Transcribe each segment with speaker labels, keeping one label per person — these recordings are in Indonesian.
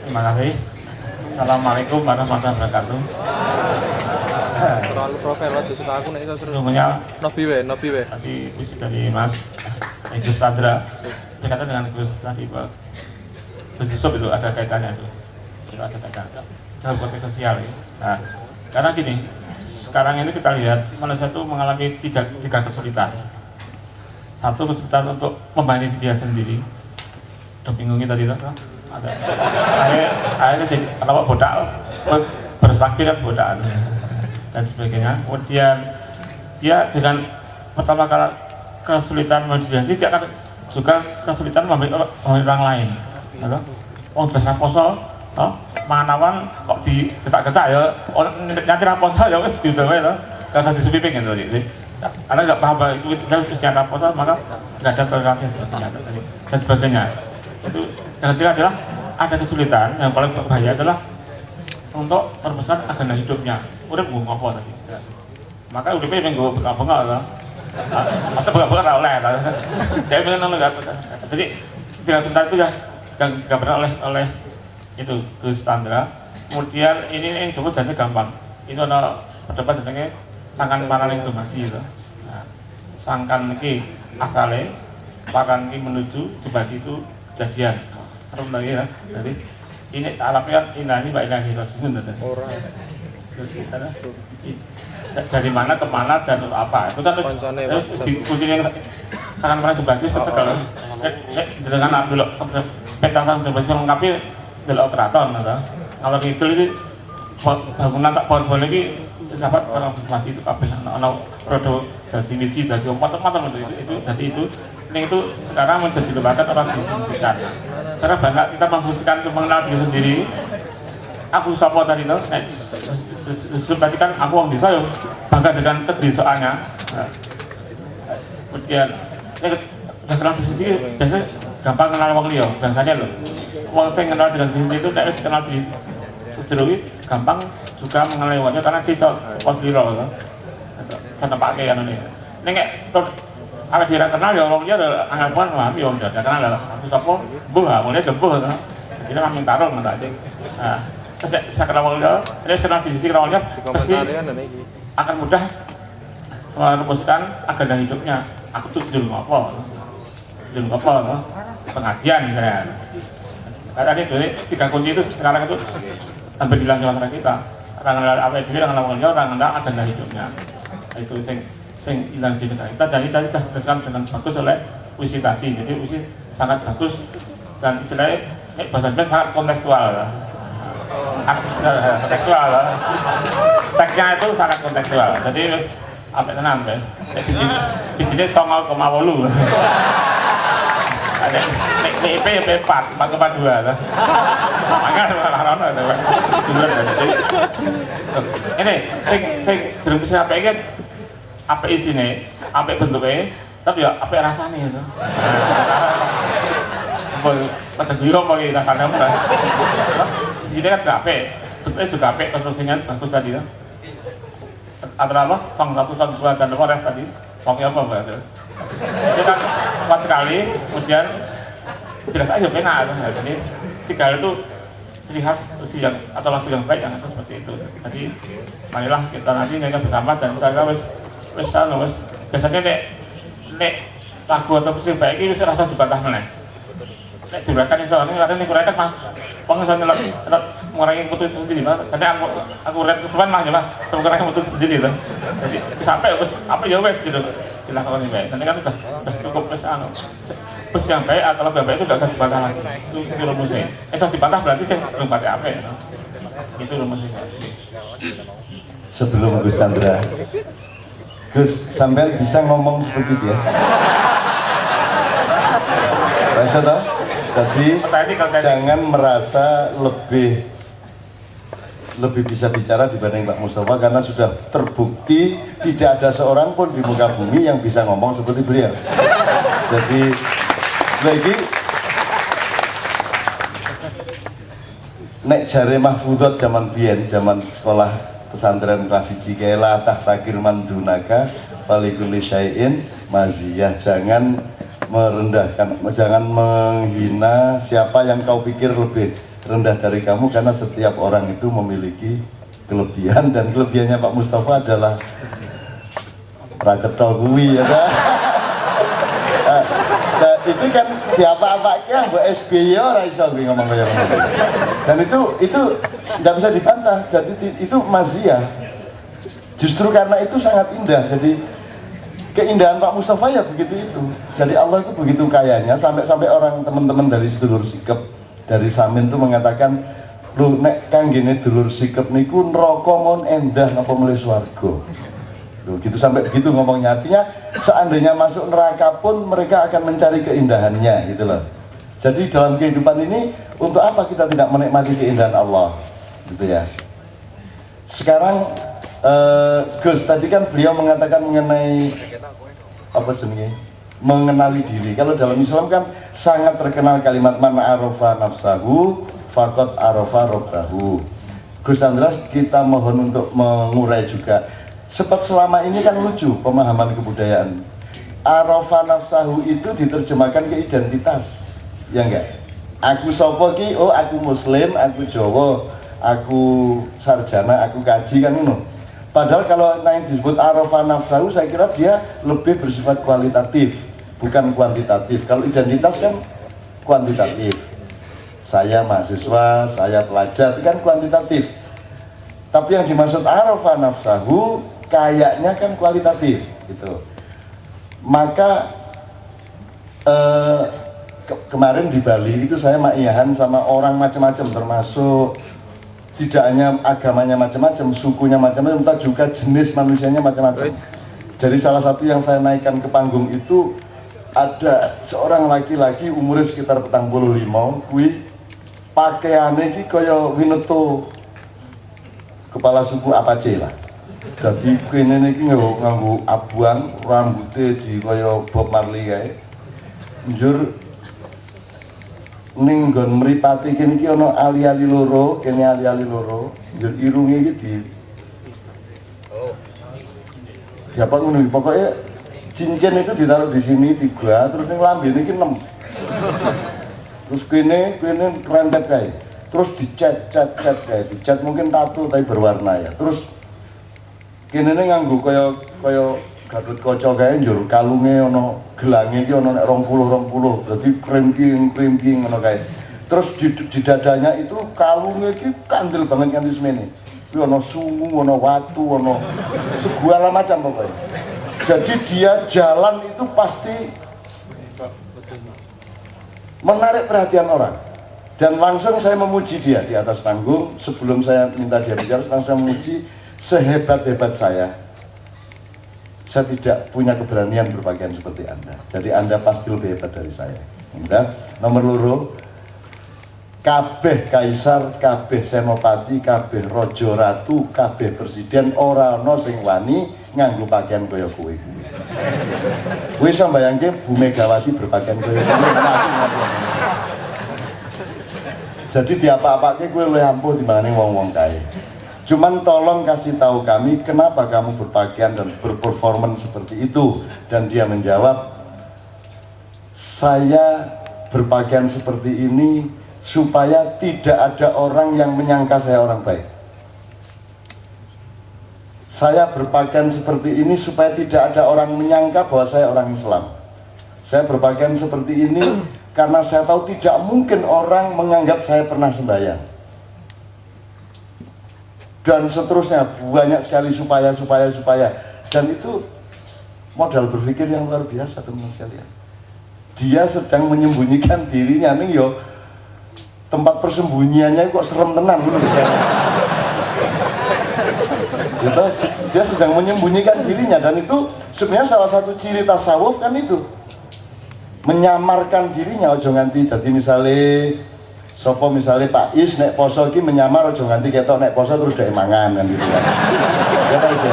Speaker 1: Terima kasih. Assalamualaikum warahmatullahi wabarakatuh.
Speaker 2: Terlalu profil aja suka aku nek iso seru.
Speaker 1: Namanya
Speaker 2: Nobi we.
Speaker 1: tadi puisi dari Mas Gus Sandra berkaitan dengan Gus tadi Pak Gus Yusuf itu ada kaitannya itu ada kaitannya dalam konteks sosial ya. Nah, karena gini, sekarang ini kita lihat manusia itu mengalami tiga kesulitan. Satu, kesulitan untuk memahami dia sendiri. Udah bingungin tadi tuh ada akhirnya jadi kalau bodak bersaksi dan bodak dan sebagainya. Kemudian dia dengan pertama kali kesulitan memahami dia akan juga kesulitan memahami orang lain. Oh besar poso, manawan kok di ketak-ketak ya, nanti raposo ya wes gitu ya, karena disepiping gitu sih. Karena nggak paham itu secara poso maka nggak ada toleransi dan sebagainya. Itu yang ketiga adalah ada kesulitan yang paling berbahaya adalah untuk merumuskan agenda hidupnya. Udah gue ngopo tadi. Maka udah pengen gue bengak-bengak lah. Masa bengak-bengak oleh. Jadi pengen nggak. Jadi tiga tentang itu ya yang digambarkan oleh itu Gus Sandra. Kemudian ini yang disebut jadi gampang. Itu ada pendapat tentang sangkan paraling dumasi itu. Nah, sangkan ini asale, paran ini menuju dibagi itu jadian. Terus lagi ya. Jadi ini alafnya ini Mbak Ilahi Rasulun dari mana ke mana dan apa itu kan kuncinya akan mulai dibagi kalau dengan dulu peta berbagi lengkapi dari operator kalau itu bangunan tak power lagi dapat kalau masih itu kabeh anak produk dari misi dari macam-macam itu jadi itu ini itu sekarang menjadi lembaga orang dibuktikan karena banyak kita membuktikan untuk mengenal diri sendiri. Aku sapa tadi itu berarti kan aku orang desa ya bangga dengan kedesaannya. Kemudian udah kenal diri sendiri biasanya gampang kenal orang liya biasanya loh orang yang kenal dengan diri sendiri itu tidak kenal diri sendiri gampang juga mengenal orangnya karena dia posdiro karena pakai yang ini kayak kalau dia kenal ya orangnya ada anggapan memahami orang dia kenal lah aku sapa buh mulai jembuh jadi kan minta tarung nanti nah saya kenal orangnya dia kenal diri sendiri orangnya pasti akan mudah merumuskan agenda hidupnya. Aku tuh judul apa pengajian misalnya. Karena ini tiga kunci itu sekarang itu hampir hilang di masyarakat kita. Orang apa itu orang ngomongnya orang agenda hidupnya. Itu sing hilang di negara kita. Dan tadi sudah dijelaskan dengan bagus oleh puisi tadi. Jadi puisi sangat bagus dan istilahnya bahasanya sangat kontekstual. Kontekstual. Teksnya itu sangat kontekstual. Jadi apa tenang kan? Di sini 0,8. Ada IP 4,2 lah. Makanya malah ada. Ini sing belum bisa apa ini? Apa isinya? Apa bentuknya? Tapi ya apa rasanya itu? Pada giro bagi rasanya bukan? Di sini kan apa? Bentuknya juga apa? Konstruksinya bagus tadi ya. Ada apa? Song 1, Song 2 dan nomor tadi. Songnya apa berarti? Itu kan kuat sekali. Kemudian jelas aja benar. Jadi tiga itu ciri khas yang atau lagu yang baik yang itu seperti itu. Jadi marilah kita nanti nyanyi bersama dan kita wis biasanya nek lagu atau musik baik ini rasa dibantah meneh. Nek dibantah iso ini kurang mah. Pengen mengurangi mutu sendiri mas, karena aku rem kesuwen mah ya mas, mengurangi mutu sendiri tuh. Jadi sampai apa ya wes gitu, dilakukan yang baik. Nanti kan udah cukup plus yang baik atau lebih baik itu udah dibantah lagi. Itu rumusnya. Kalau dibantah berarti saya belum pakai apa ya? Itu rumusnya.
Speaker 3: Sebelum Gus Chandra, Gus sampai bisa ngomong seperti dia. Bisa toh? Jadi jangan merasa lebih bisa bicara dibanding Pak Mustafa karena sudah terbukti tidak ada seorang pun di muka bumi yang bisa ngomong seperti beliau. Jadi lagi nek jare mahfudot zaman biyen, zaman sekolah pesantren kelas 1 kela tahtakir mandunaka falikuli syai'in maziyah, jangan merendahkan, jangan menghina siapa yang kau pikir lebih rendah dari kamu, karena setiap orang itu memiliki kelebihan, dan kelebihannya Pak Mustafa adalah raketol kuwi ya kan. Nah, itu kan siapa-apa kan Mbak SBY ora iso ngomong kaya ngono. Dan itu nggak bisa dibantah. Jadi itu maziyah. Justru karena itu sangat indah. Jadi keindahan Pak Mustafa ya begitu itu. Jadi Allah itu begitu kayanya, sampai orang teman-teman dari sedulur sikep dari Samin itu mengatakan, lu nek kang gini dulur sikep niku neraka mon endah napa mulih swarga. Loh, gitu sampai begitu ngomongnya. Artinya seandainya masuk neraka pun mereka akan mencari keindahannya gitu loh. Jadi dalam kehidupan ini untuk apa kita tidak menikmati keindahan Allah gitu ya. Sekarang Gus tadi kan beliau mengatakan mengenai apa jenis mengenali diri. Kalau dalam Islam kan sangat terkenal kalimat man arafa nafsahu faqad arafa rabbahu. Gus Andras kita mohon untuk mengurai juga. Sebab selama ini kan lucu pemahaman kebudayaan. Arafa nafsahu itu diterjemahkan ke identitas. Ya enggak? Aku sapa ki? Oh, aku muslim, aku Jawa, aku sarjana, aku kaji kan ngono. Padahal kalau yang disebut arafa nafsahu saya kira dia lebih bersifat kualitatif, bukan kuantitatif. Kalau identitas kan kuantitatif. Saya mahasiswa, saya pelajar, itu kan kuantitatif. Tapi yang dimaksud arafa nafsahu kayaknya kan kualitatif gitu. Maka kemarin di Bali itu saya ma'iyahan sama orang macam-macam, termasuk tidak hanya agamanya macam-macam, sukunya macam-macam, tapi juga jenis manusianya macam-macam. Jadi salah satu yang saya naikkan ke panggung itu ada seorang laki-laki umurnya sekitar 45, kuwi pakaiannya ki kaya Winnetou, kepala suku Apache lah. Jadi kene iki nganggo abuang, rambutnya di kaya Bob Marley kae. Njur ning nggon mripate kene iki ana ali-ali loro, kene ali-ali loro. Njur irunge iki di siapa ngono pokoknya cincin itu ditaruh di sini 3, terus ning lambene iki 6. Terus kene rentet kae. Terus dicat kae, dicat mungkin tato tapi berwarna ya. Terus kene nganggo kaya Gatot Kaca kae njur kalunge ana gelange iki ana nek 20. Dadi krimking ngono kae. Terus di dadanya itu kalunge iki kandel banget nganti semene. Kuwi ana sungu, ana watu, ana segala macam pokoknya. Jadi dia jalan itu pasti menarik perhatian orang. Dan langsung saya memuji dia di atas panggung. Sebelum saya minta dia bicara, langsung saya memuji. Sehebat-hebat saya tidak punya keberanian berpakaian seperti Anda. Jadi Anda pasti lebih hebat dari saya. Nomor loro, kabeh kaisar, kabeh senopati, kabeh raja ratu, kabeh presiden ora ana sing wani nganggo pakaian kaya kowe. Kowe iso mbayangke Bu Megawati berpakaian kaya kowe. Jadi diapa-apake kowe luwih ampuh dibanding wong-wong kae. Cuman tolong kasih tahu kami kenapa kamu berpakaian dan berperforman seperti itu. Dan dia menjawab, saya berpakaian seperti ini supaya tidak ada orang yang menyangka saya orang baik. Saya berpakaian seperti ini supaya tidak ada orang menyangka bahwa saya orang Islam. Saya berpakaian seperti ini karena saya tahu tidak mungkin orang menganggap saya pernah sembahyang. Dan seterusnya banyak sekali supaya. Dan itu modal berpikir yang luar biasa teman sekalian. Dia sedang menyembunyikan dirinya nih yo, tempat persembunyiannya kok serem tenan gitu. Dia sedang menyembunyikan dirinya, dan itu sebenarnya salah satu ciri tasawuf kan itu, menyamarkan dirinya. Ojo nganti jadi misalnya sopo misalnya Pak Is nek poso iki menyamar aja nganti ketok nek poso terus dhek mangan kan gitu kan. Ya ta itu.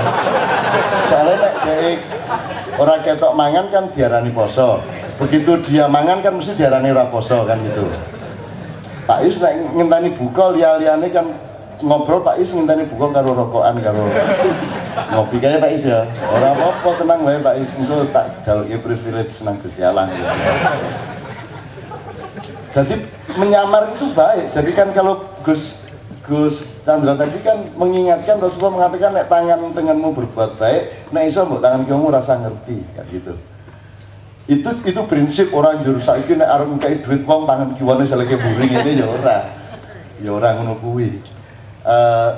Speaker 3: Soalnya nek dhek ora ketok mangan kan diarani poso. Begitu dia mangan kan mesti diarani ora poso kan gitu. Pak Is nek ngenteni buka liya-liyane kan ngobrol, Pak Is ngenteni buka karo rokokan karo Ngopi kayak Pak Is ya. Orang apa tenang wae Pak Is, engko tak galuke privilege senang Gusti Allah. Jadi menyamar itu baik. Jadi kan kalau Gus Chandra tadi kan mengingatkan, Rasulullah mengatakan nek tangan tanganmu berbuat baik, nek iso mbok tangan kiwamu rasa ngerti, kayak gitu. Itu prinsip orang jur saiki nek arep ngkai duit wong tangan kiwane seleke buring ini ya ora. Ya ora ngono kuwi.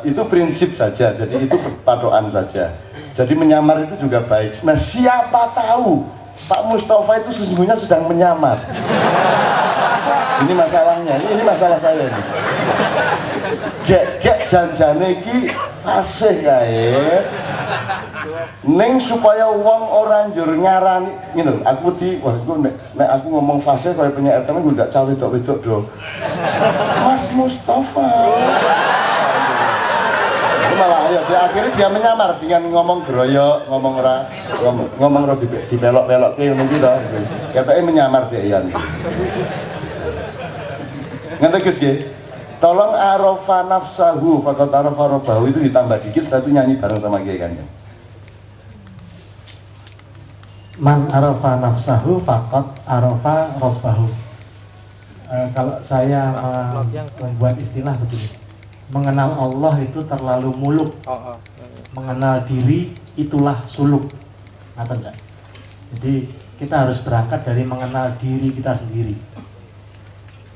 Speaker 3: Itu prinsip saja, jadi itu patokan saja. Jadi menyamar itu juga baik. Nah, siapa tahu Pak Mustafa itu sesungguhnya sedang menyamar. Ini masalahnya, ini masalah saya ini. Gek janjane iki asih kae. Ning supaya wong ora njur ngarani ngene aku wah iku nek aku ngomong fase kaya penyair temen gue ndak cawe wedok do. Mas Mustafa. Malah ya akhirnya dia menyamar dengan ngomong geroyok, ngomong ora dibelok-belokke ngono iki to. Ketoke menyamar dhek ya. Ngerti Gus nggih? Tolong arafa nafsahu faqad arafa rabbahu itu ditambah dikit, setelah itu nyanyi bareng sama Kiai kan.
Speaker 4: Man arafa nafsahu faqad arafa rabbahu. Kalau saya membuat istilah begini, mengenal Allah itu terlalu muluk, mengenal diri itulah suluk. Apa enggak? Jadi kita harus berangkat dari mengenal diri kita sendiri.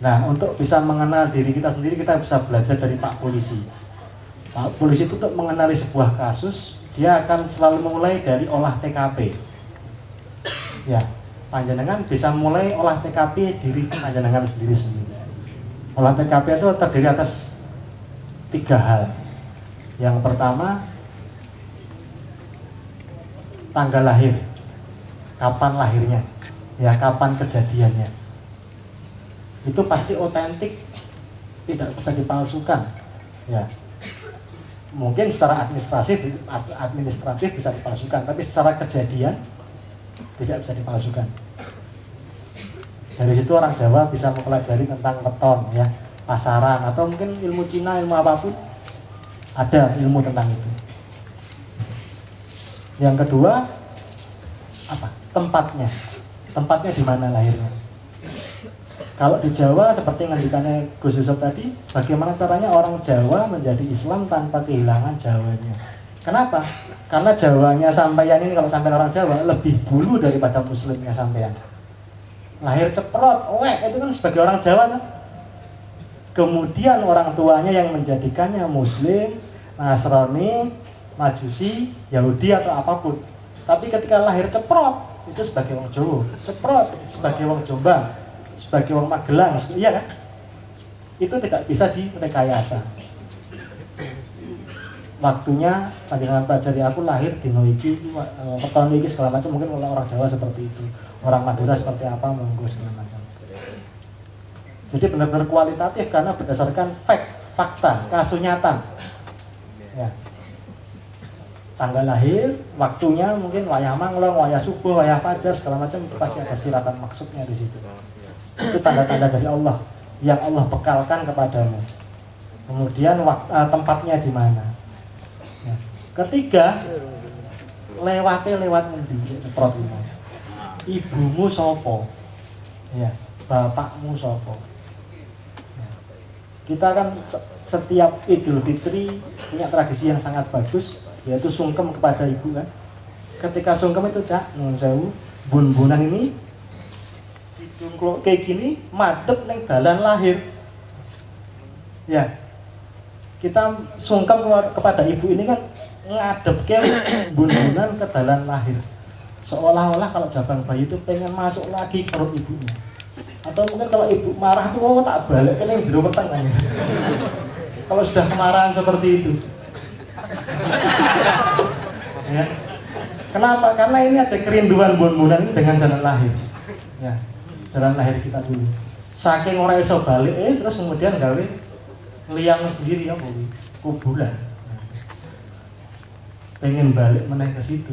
Speaker 4: Nah, untuk bisa mengenal diri kita sendiri, kita bisa belajar dari Pak Polisi. Pak Polisi itu untuk mengenali sebuah kasus, dia akan selalu mulai dari olah TKP. Ya, panjenengan bisa mulai olah TKP diri panjenengan sendiri. Olah TKP itu terdiri atas 3 hal. Yang pertama, tanggal lahir, kapan lahirnya, ya kapan kejadiannya. Itu pasti otentik, tidak bisa dipalsukan. Ya, mungkin secara administratif bisa dipalsukan, tapi secara kejadian tidak bisa dipalsukan. Dari situ orang Jawa bisa mempelajari tentang weton, ya, pasaran, atau mungkin ilmu Cina, ilmu apapun, ada ilmu tentang itu. Yang kedua, apa? Tempatnya di mana lahirnya. Kalau di Jawa seperti ngendikannya Gus Yusuf tadi, bagaimana caranya orang Jawa menjadi Islam tanpa kehilangan Jawanya? Kenapa? Karena Jawanya sampeyan ini, kalau sampeyan orang Jawa lebih dulu daripada Muslimnya sampeyan. Lahir ceprot, itu kan sebagai orang Jawa kan. Kemudian orang tuanya yang menjadikannya Muslim, Nasrani, Majusi, Yahudi atau apapun. Tapi ketika lahir ceprot, itu sebagai orang Jawa, ceprot sebagai orang Jombang, sebagai orang Magelang, iya kan? Itu tidak bisa direkayasa. Waktunya panjenengan pelajari, aku lahir di Noiki, tahun ini segala macam, mungkin orang Jawa seperti itu, orang Madura seperti apa, monggo segala macam. Jadi benar-benar kualitatif karena berdasarkan fakta, kasunyatan. Ya. Tanggal lahir, waktunya mungkin wayah manglong, wayah subuh, wayah fajar, segala macam, itu pasti ada siratan maksudnya di situ. Itu tanda-tanda dari Allah yang Allah bekalkan kepadamu. Kemudian tempatnya di mana. Ya. Ketiga, lewat ngendi ceprot ini. Ibumu sopo, ya, bapakmu sopo. Ya. Kita kan setiap Idul Fitri punya tradisi yang sangat bagus, yaitu sungkem kepada ibu kan. Ketika sungkem itu cak, nuwun sewu, bun-bunan ini kayak gini madep neng dalan lahir. Ya, kita sungkem kepada ibu ini kan ngadep ke bun-bunan ke dalan lahir. Seolah-olah kalau jabang bayi itu pengen masuk lagi ke perut ibunya. Atau mungkin kalau ibu marah tuh tak balik ke yang biru petang kan. Kalau sudah kemarahan seperti itu. Ya. Kenapa? Karena ini ada kerinduan bun-bunan ini dengan jalan lahir. Ya. Jalan lahir kita dulu. Saking orang iso balik, terus kemudian gawe liang sendiri ya, kuburan. Pengen balik meneh ke situ.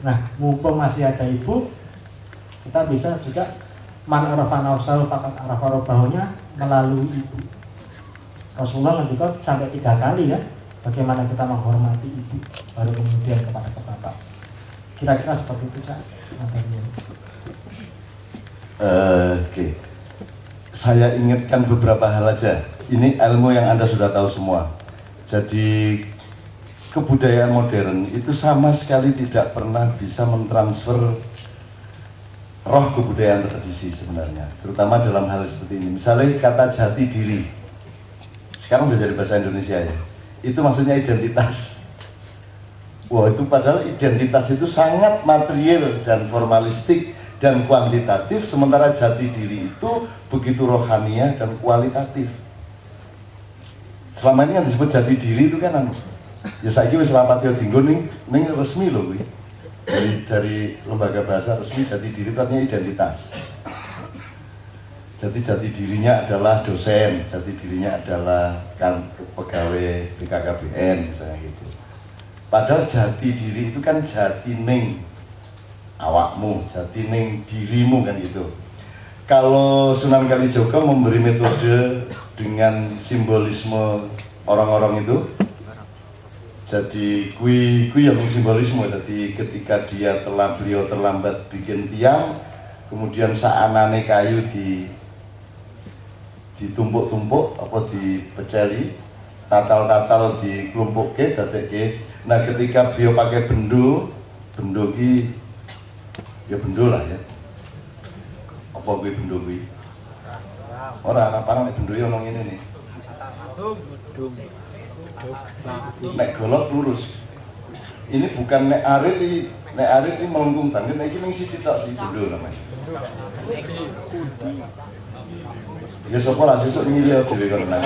Speaker 4: Nah, mumpung masih ada ibu, kita bisa juga man arafa nafsahu faqad arafa rabbahunya melalui ibu. Rasulullah ngendika sampai 3 kali ya. bagaimana kita menghormati ibu, baru kemudian kepada bapak. Kira-kira seperti itu, Cak.
Speaker 3: Oke. Saya ingatkan beberapa hal aja. Ini ilmu yang Anda sudah tahu semua. Jadi kebudayaan modern itu sama sekali tidak pernah bisa mentransfer roh kebudayaan tradisi sebenarnya, terutama dalam hal seperti ini. Misalnya kata jati diri, sekarang sudah jadi bahasa Indonesia ya, itu maksudnya identitas. Wah, itu padahal identitas itu sangat material dan formalistik dan kuantitatif, sementara jati diri itu begitu rohaniah dan kualitatif. Selama ini yang disebut jati diri itu kan ya saya kira Selapatio Dinggo ning resmi loh, dari lembaga bahasa resmi. Jati diri itu artinya identitas. Jadi jati dirinya adalah dosen, jati dirinya adalah kan pegawai BKKBN misalnya gitu. Padahal jati diri itu kan jati ning awakmu, jati ning dirimu kan gitu. Kalau Sunan Kalijaga memberi metode dengan simbolisme orang-orang itu, jadi kui yang simbolisme. Jadi ketika beliau terlambat bikin tiang, kemudian saanane kayu ditumpuk-tumpuk apa dipeceli, tatal-tatal dikelumpukke dadekke. Nah, ketika beliau pakai bendo ki ya bendo lah ya. Apa kuwi bendo kuwi? Ora apa-apa nek bendo yo ono ngene nih. Nek golok lurus. Ini bukan nek arit ini melengkung banget, nek iki ning sithik tok sih bendo namanya. Ya sapa lah sesuk ngiliyo dhewe kon nang.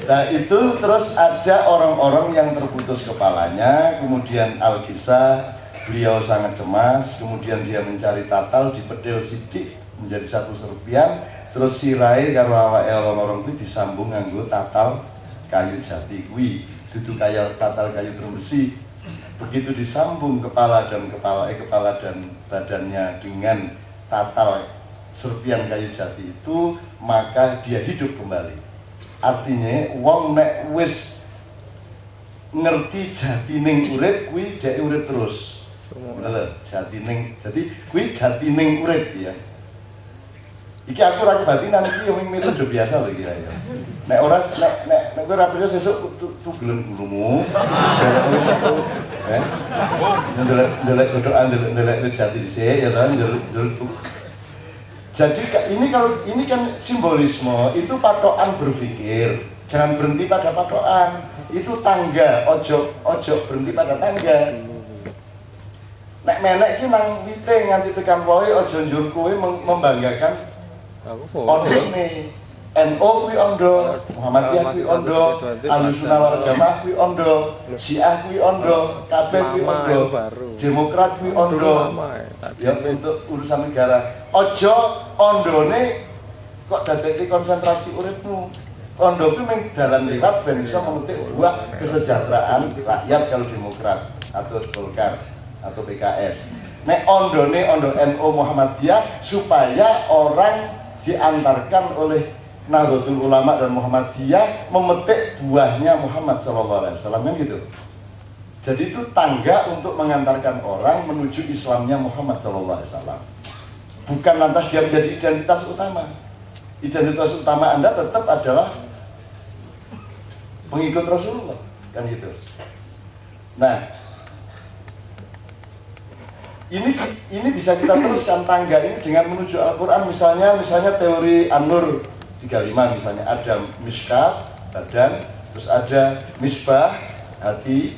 Speaker 3: Nah itu terus ada orang-orang yang terputus kepalanya, kemudian Al-Kisah, beliau sangat cemas, kemudian dia mencari tatal, dipedil sidik menjadi satu serpian, terus sirai karo awake orang-orang itu disambung nganggo tatal kayu jati kuwi, dudu kaya tatal kayu besi. Begitu disambung kepala dan badannya dengan tatal serpian kayu jati itu, maka dia hidup kembali. Artinya wong nek wis ngerti jatining urip kuwi dhek urip terus. Bener, jatining. Jadi kuwi jatining urip ya. Iki aku ora kebatinan iki yo metode biasa lho iki ya. Nek ora nek kowe ora percaya sesuk tugelen gulumu. Ndelek godhokan ndelek jati dhisik ya kan ndelek. Jadi ini kan simbolisme, itu patokan berpikir. Jangan berhenti pada patokan. Itu tangga, ojo berhenti pada tangga. Nek menek iki mang wite nganti tekan poe ojo njur kowe membanggakan ondone. NU kuwi ondo, Muhammadiyah kuwi ondo, Ahlussunnah wal Jamaah kuwi ondo, Syiah kuwi ondo, kabeh kuwi ondo, Demokrat kuwi ondo. Ya untuk urusan negara. Ojo ondone kok dadekke konsentrasi uripmu. Ondo kuwi mung dalan liwat ben iso memetik buah kesejahteraan rakyat kalau Demokrat atau Golkar atau PKS. Nek ondone ondo NU Muhammadiyah supaya orang diantarkan oleh Nahdlatul Ulama dan Muhammadiyah memetik buahnya Muhammad SAW kan gitu. Jadi itu tangga untuk mengantarkan orang menuju Islamnya Muhammad SAW. Bukan lantas dia menjadi identitas utama. Identitas utama Anda tetap adalah pengikut Rasulullah kan gitu. Nah, ini bisa kita teruskan tangga ini dengan menuju Al-Quran. Misalnya teori An-Nur 35 misalnya, ada miskah badan, terus ada misbah hati,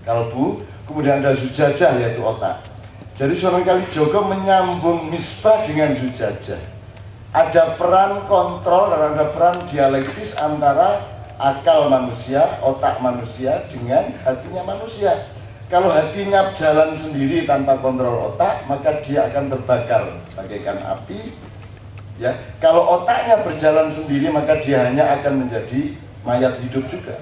Speaker 3: kalbu, kemudian ada zujajah yaitu otak. Jadi Sunan Kalijaga menyambung misbah dengan zujajah. Ada peran kontrol dan ada peran dialektis antara akal manusia, otak manusia dengan hatinya manusia. Kalau hatinya jalan sendiri tanpa kontrol otak, maka dia akan terbakar bagaikan api. Ya, kalau otaknya berjalan sendiri maka dia hanya akan menjadi mayat hidup juga.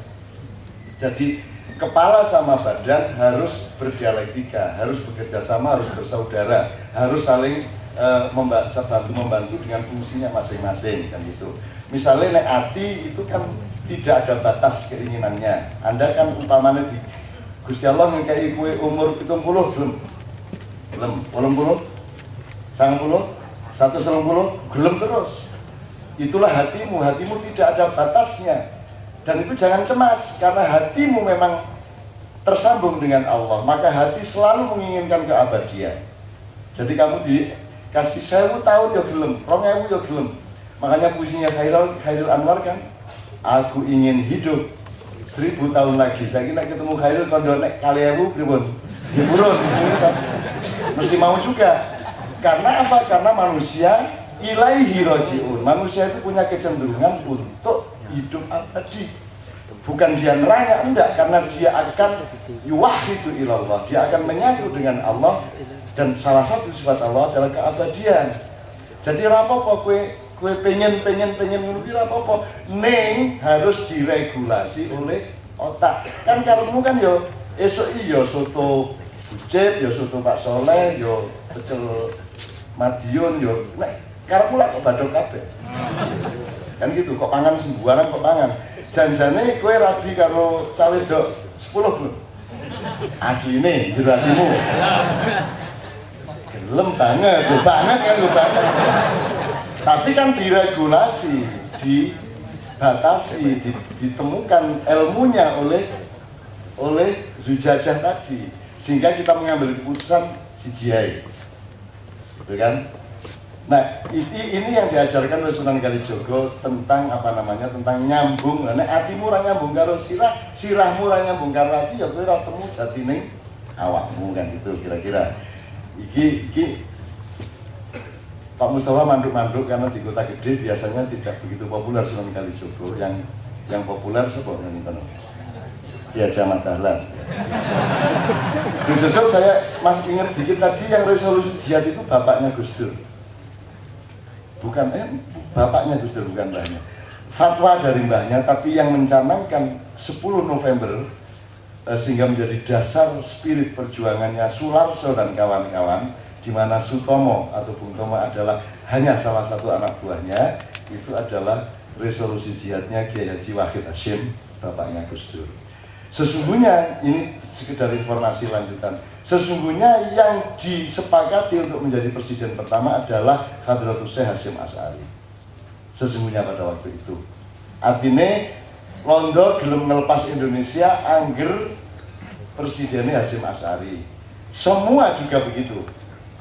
Speaker 3: Jadi kepala sama badan harus berdialektika, harus bekerja sama, harus bersaudara, harus saling membantu dengan fungsinya masing-masing kan gitu. Misalnya nek ati itu kan tidak ada batas keinginannya. Anda kan umpamanya di Gusti Allah ngekei kue umur 70 belum? Belum, 80, 90, 190, gelem terus. Itulah hatimu tidak ada batasnya. Dan itu jangan cemas, karena hatimu memang tersambung dengan Allah. Maka hati selalu menginginkan keabadian. Jadi kamu dikasih 1000 tahun ya gelem, 2000 ya gelem. Makanya puisinya Khairul Anwar kan, aku ingin hidup 1000 tahun lagi. Saya kira ketemu Khairul kondo nek kali 1000 pripun? Diburun, mesti mau juga. Karena apa? Karena manusia ilaihi rajiun. Manusia itu punya kecenderungan untuk hidup abadi. Bukan dia neraka, enggak, karena dia akan yuwahidu ilallah. Dia akan menyatu dengan Allah, dan salah satu sifat Allah adalah keabadian. Jadi apa-apa kue pengen ngelupi apa-apa, neng harus diregulasi oleh otak. Kan karepmu kan yo esok iya soto bucep, yo soto Pak Soleh, yo pecel Madiun, yo nek karepmu lah kok badok kabeh. Kan gitu, kok pangan sembuaran kok pangan. Janjane kue rabi karo cawe dok 10 belum? Asline jero atimu. Gelem banget kan banget. Tapi kan diregulasi, dibatasi, ditemukan ilmunya oleh Zujajah tadi, sehingga kita mengambil keputusan sijai, gitu kan? Nah, ini yang diajarkan oleh Sunan Kalijogo tentang tentang nyambung. Nah, atimu ora nyambung karo sirah, sirahmu ora nyambung karo ati, ya kowe ora temu jatine awakmu kan gitu kira-kira. Iki Pak Mustafa manduk-manduk karena di kota gede biasanya tidak begitu populer Sunan Kalijogo. Yang populer sebab ini kan Ki Haji Ahmad Dahlan. Gus Dur, saya masih ingat dikit tadi yang resolusi jihad itu bapaknya Gus Dur. Bukan bapaknya Gus Dur, bukan mbahnya. Fatwa dari mbahnya, tapi yang mencanangkan 10 November sehingga menjadi dasar spirit perjuangannya Sularso dan kawan-kawan, di mana Sutomo atau Bung Tomo adalah hanya salah satu anak buahnya. Itu adalah resolusi jihadnya Kiai Haji Wahid Hasyim, bapaknya Gus Dur. Sesungguhnya, ini sekedar informasi lanjutan, sesungguhnya yang disepakati untuk menjadi presiden pertama adalah Hadratus Syekh Hasyim Asy'ari. Sesungguhnya pada waktu itu artinya Londo gelem ngelepas Indonesia angger presidennya Hasyim Asy'ari. Semua juga begitu.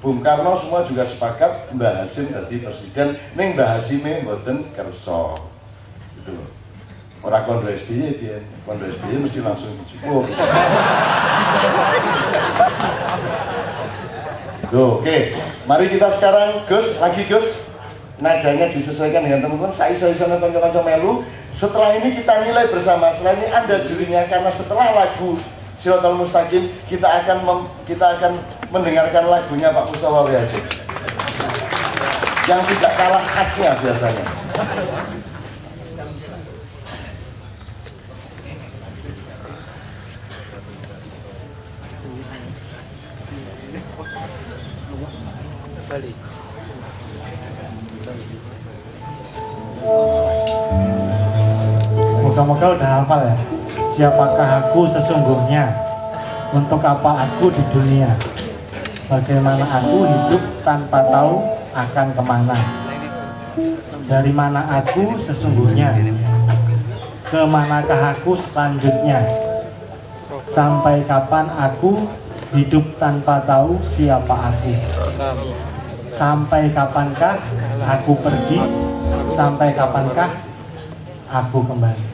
Speaker 3: Bung Karno semua juga sepakat Mbah Hasyim jadi presiden, ning Mbah Hasyime mboten kersa. Gitu loh. Ora kondo SBY piye? Kondo SBY mesti langsung dicukup. Oke. Mari kita sekarang Gus, nadanya disesuaikan dengan teman-teman. Saya kanca-kanca melu. Setelah ini kita nilai bersama. Setelah ini Anda jurinya, karena setelah lagu Shiratal Mustaqim kita akan mendengarkan lagunya Pak Mustafa Hasyim yang tidak kalah khasnya biasanya.
Speaker 4: Moga-moga udah hafal ya. Siapakah aku sesungguhnya? Untuk apa aku di dunia? Bagaimana aku hidup tanpa tahu akan kemana? Dari mana aku sesungguhnya? Kemanakah aku selanjutnya? Sampai kapan aku hidup tanpa tahu siapa aku? Sampai kapankah aku pergi? Sampai kapankah aku kembali?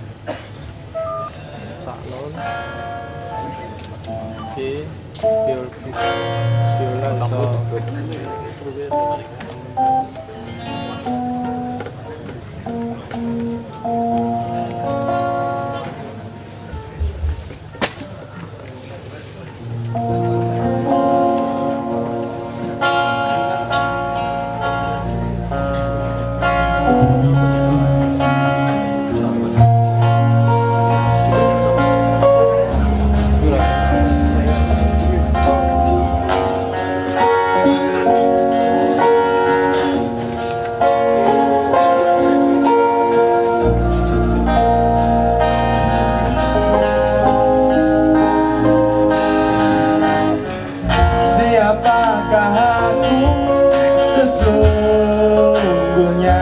Speaker 5: sesungguhnya.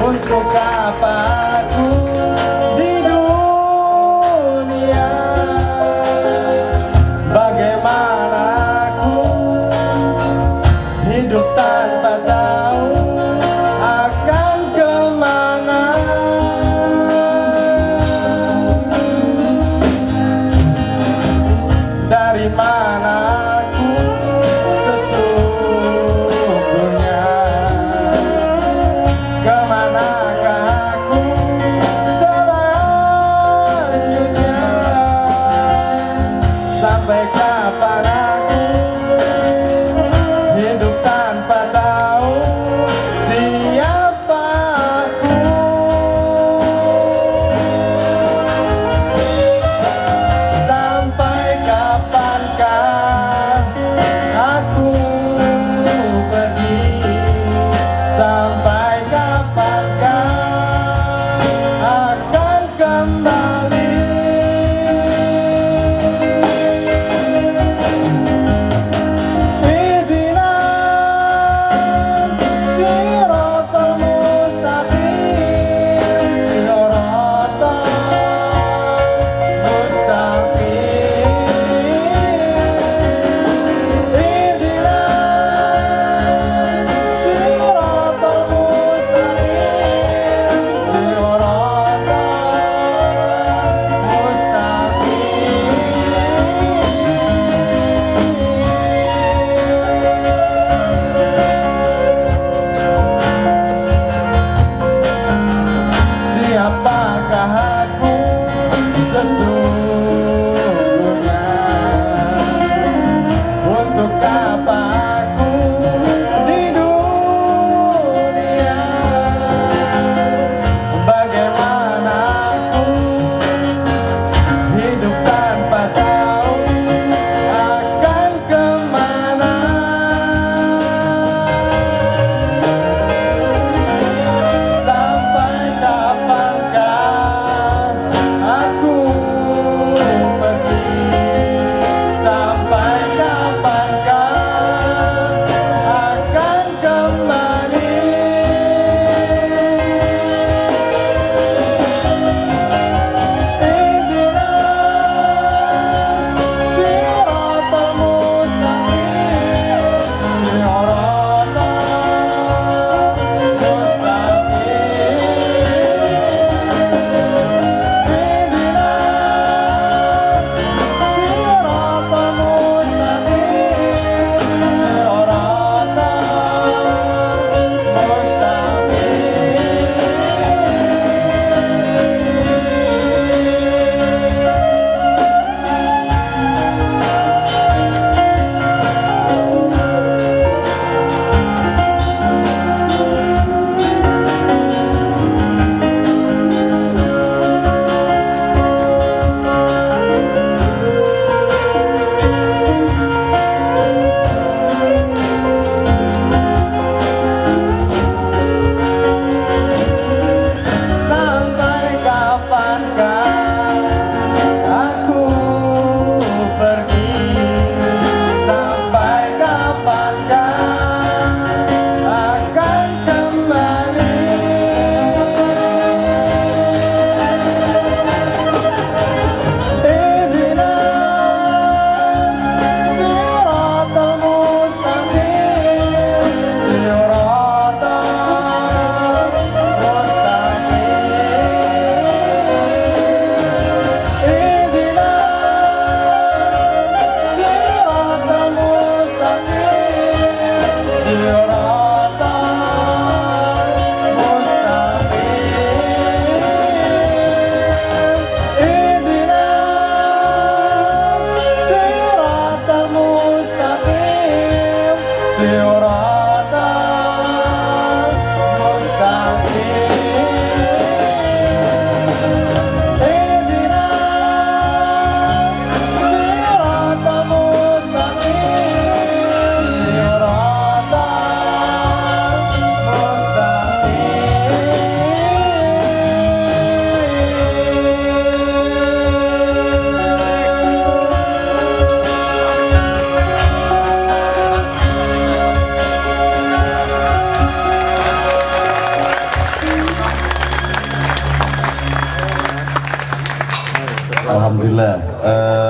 Speaker 5: Untuk apa aku di dunia? Bagaimana aku hidup tanpa tahu akan kemana? Dari mana aku sesungguhnya? Kemanakah aku selanjutnya? Sampai kapan aku hidup tanpa tahu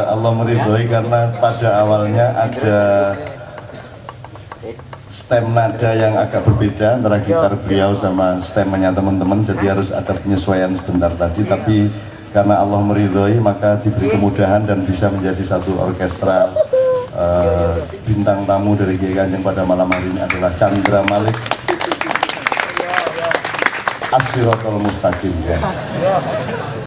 Speaker 3: Allah meridhoi karena pada awalnya ada stem nada yang agak berbeda antara gitar beliau sama stemnya teman-teman, jadi harus ada penyesuaian sebentar tadi, tapi karena Allah meridhoi maka diberi kemudahan dan bisa menjadi satu orkestra. Bintang tamu dari Kiai Kanjeng pada malam hari ini adalah Chandra Malik As-Siratal Mustaqim ya.